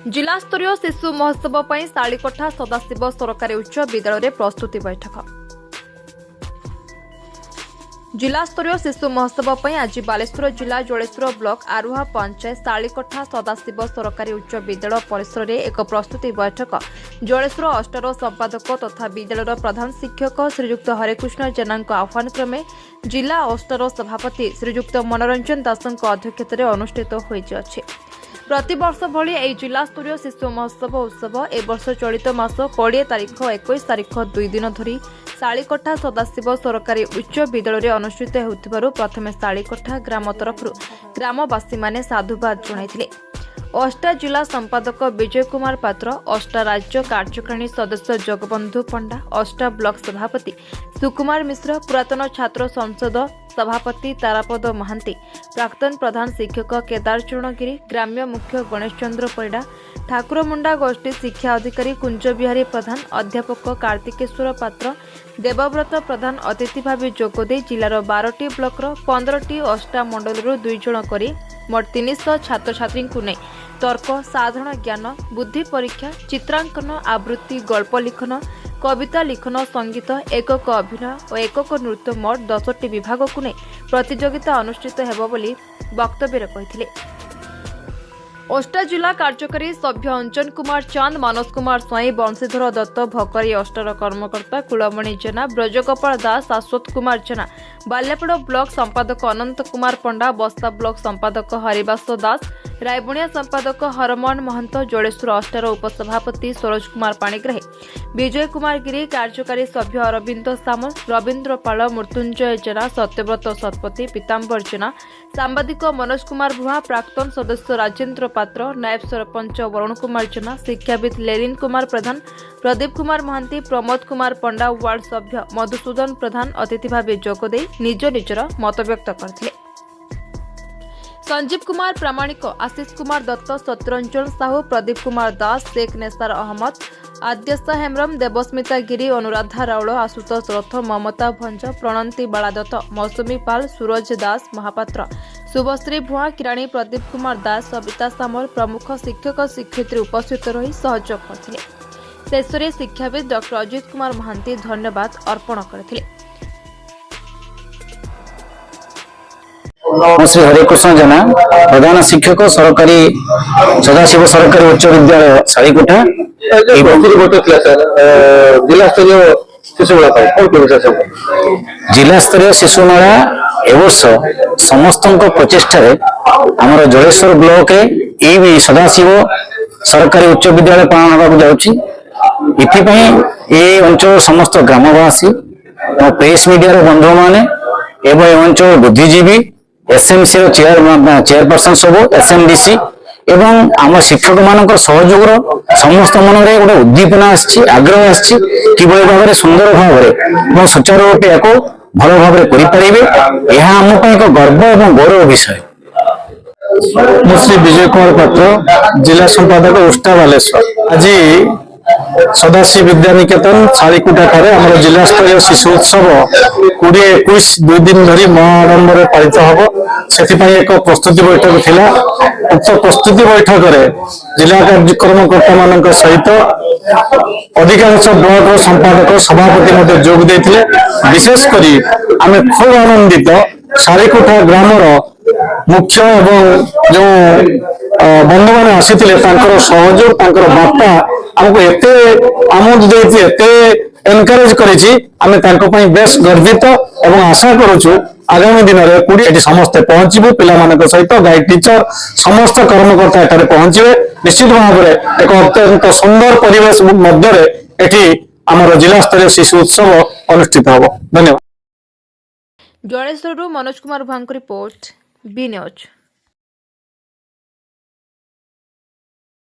जिला स्तरीय शिशु महोत्सव पर सालीकोठा सदाशिव सरकारी उच्च विद्यालय प्रस्तुति बैठक। जिला स्तरीय शिशु महोत्सव पर आज बालेश्वर जिला जलेश्वर ब्लॉक आरुहा पंचायत सालीकोठा सदाशिव सरकारी उच्च विद्यालय परिसर में एक प्रस्तुति बैठक जलेश्वर अष्टर संपादक तथा विद्यालय प्रधान शिक्षक श्रीजुक्त हरेकृष्ण जेना आह्वान क्रमे जिला अष्टर सभापति श्रीजुक्त मनोरंजन दास अध्यक्षत अनुष्ठित होइछि। प्रतिवर्ष भली यह जिला स्तरीय शिशु महोत्सव उत्सव ए वर्ष चलित मास 20 तारीख 21 तारीख 2 दिन धरी सालीकोठा सदाशिव सरकारी उच्च विद्यालय अनुष्ठित होउथिबारु प्रथमे सालीकोठा ग्राम तरफ ग्रामवासी माने साधुवाद जणाइथिले। अष्टा जिला संपादक विजय कुमार पात्र, अष्टा राज्य कार्यकारिणी सदस्य जगबंधु पंडा, अष्टा ब्लॉक सभापति सुकुमार मिश्र, पुरातन छात्र संसद सभापति तारापद महांती, प्राक्तन प्रधान शिक्षक केदार चरणगिरी, ग्राम्य मुख्य गणेश चंद्र परिडा, ठाकुरमुंडा गोष्ठी शिक्षा अधिकारी कुंज बिहारी प्रधान, अध्यापक कार्तिकेश्वर पात्र, देवव्रत प्रधान अतिथि भाव जोगदे जिलार 12टी ब्लॉकर 15टी अष्टा मंडल 2 जण करी मोट 300 छात्र छात्री को नहीं तर्क, साधारण ज्ञान, बुद्धि परीक्षा, चित्रांकन, आवृत्ति, गल्प लिखन, कविता लिखन, संगीत, एकक अभिनय और एकक नृत्य मोट 10टी विभाग को नहीं प्रतियोगिता अनुष्ठित हेबो बोली वक्तव्य कहिथिले। अष्टा जिला कार्यकारी सभ्य अंजन कुमार चांद, मनोज कुमार स्वाई, बंशीधर दत्त, भकरी अष्टर कर्मकर्ता कुलमणि जेना, ब्रजगोपाल दास, शाश्वत कुमार जेना, बाल्यापड़ ब्लॉक संपादक अनंत कुमार पंडा, बस्ता ब्लॉक संपादक हरिवास दास, रायबुणिया संपादक हरमोहन महंत, जलेश्वर अष्टर उपसभापति सरोज कुमार पाणिग्राही, विजय कुमार गिरी, कार्यकारी सभ्य अरविंद सामल, रवींद्र पाल, मृत्युंजय जेना, सत्यव्रत शतपथी, पीताम्बर जेना, सांबादिक मनोज कुमार भुआ, प्राक्तन सदस्य राजेन्द्र पात्र, नायब सरपंच वरुण कुमार जेना, शिक्षाविद लेलिन कुमार प्रधान, प्रदीप कुमार महांती, प्रमोद कुमार पंडा, वार्ड सभ्य मधुसूदन प्रधान अतिथि भाव जोगदे निज निजर मत व्यक्त करथिले। संजीव कुमार प्रामाणिक, आशीष कुमार दत्त, सत्यरंजन साहू, प्रदीप कुमार दास, शेख नेसार अहमद, आद्यस्ता हेम्रम, देवस्मिता गिरी, अनुराधा राउल, आशुतोष रथ, ममता भंज, प्रणंती बालादत्त, मौसुमी पाल, सूरज दास महापात्र, शुभश्री भुआ, किराणी प्रदीप कुमार दास, सविता सामल प्रमुख शिक्षक शिक्षयित्री उपस्थित रही सहयोग करथिले। शेषरे शिक्षाविद डॉक्टर अजित कुमार महांती धन्यवाद अर्पण करथिले। श्री हरेकृष्ण जेना, प्रधान शिक्षक सरकारी सदाशिव सरकारी उच्च विद्यालय सालीकोठा। जिला स्तरीय शिशु मेला एवर्ष समस्त प्रचेषा आमर जलेश्वर ब्लॉक ये सदाशिव सरकारी उच्च विद्यालय पालन होगा जाऊँगी। ये अंचल समस्त ग्रामवासी प्रेस मीडिया बंधु माने एवं अंचल बुद्धिजीवी एसएमसी चेयरपर्सन सब एसएमडीसी एवं आम शिक्षक मान सहयोग समस्त मन में गोटे उद्दीपना आग्रह कि भाव सुंदर भाव सुचारू रूपे या भल भाव करें आम एक गर्व और गौरव विषय। श्री विजय कुमार पात्र, जिला संपादक उष्टा बालेश्वर। आज सदाशिव विद्यानिकेतन सालीकोठा ठारे आम जिला स्तरीय शिशु उत्सव 20-21 2 दिन धरी महाआडंबर पालित हम से एक प्रस्तुति बैठक थिला। उक्त प्रस्तुति बैठक में जिला कार्यक्रमकर्ता मान सहित अधिकांश ब्लॉक संपादक सभापति जोग देते। विशेषकर आम खूब आनंदित सालीकोठा ग्रामर मुख्य एवं जो बंधु मैंने आसी सहयोग बार्ता आमको एते आमोद देती एते एनकरेज करेछि आमे तांको पई बेस गर्वित एवं आशा करूछु आगामी दिन में समस्ते पहुंचबू पिला मानक सहित गाइड टीचर समस्त कर्मकर्ता एठारे पहुंचबे। निश्चित भाव में एक अत्यंत सुंदर परिवेश मध्य एठी आमर जिला स्तरीय शिशु उत्सव अनुष्ठित होब। धन्यवाद। जलेश्वर मनोज कुमार भांग रिपोर्ट बी न्यूज।